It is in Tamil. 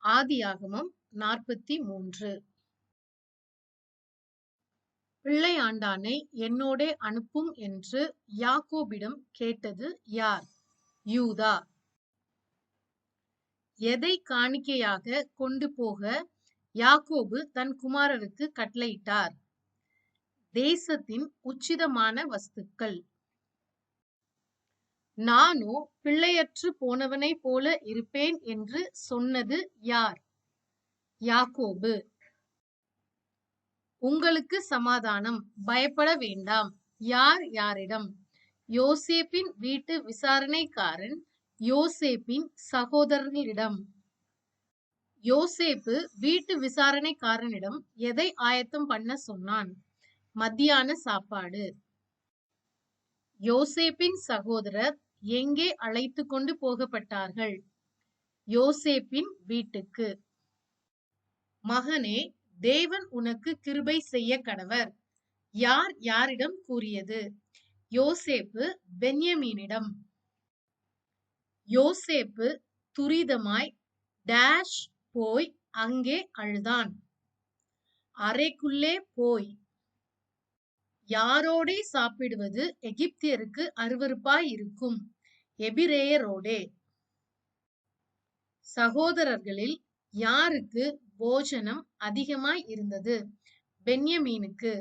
ஆதியாகமம் 43. பிள்ளையாண்டானை என்னோடே அனுப்பும் என்று யாக்கோபிடம் கேட்டது யார்? யூதா. எதை காணிக்கையாக கொண்டு போக யாக்கோபு தன் குமாரருக்கு கட்டளையிட்டார்? தேசத்தின் உச்சிதமான வஸ்துக்கள். நானோ பிள்ளையற்று போனவனைப் போல இருப்பேன் என்று சொன்னது யார்? யாக்கோபு. உங்களுக்கு சமாதானம், பயப்பட வேண்டாம். யார் யாரிடம்? யோசேப்பின் வீட்டு விசாரணைக்காரன் யோசேப்பின் சகோதரர்களிடம். யோசேப்பு வீட்டு விசாரணைக்காரனிடம் எதை ஆயத்தம் பண்ண சொன்னான்? மத்தியான சாப்பாடு. யோசேப்பின் சகோதரர் எங்கே அழைத்து கொண்டு போகப்பட்டார்கள்? யோசேப்பின் வீட்டுக்கு. மகனே, தேவன் உனக்கு கிருபை செய்ய கடவர். யார் யாரிடம் கூறியது? யோசேப்பு பென்யமீனிடம். யோசேப்பு துரிதமாய் டேஷ் போய் அங்கே அழுதான். அறைக்குள்ளே போய். யாரோடே சாப்பிடுவது எகிப்தியருக்கு அருவருப்பாய் இருக்கும்? எபிரேயரோடே. சகோதரர்களில் யாருக்கு போஜனம் அதிகமாய் இருந்தது? பென்யமீனுக்கு.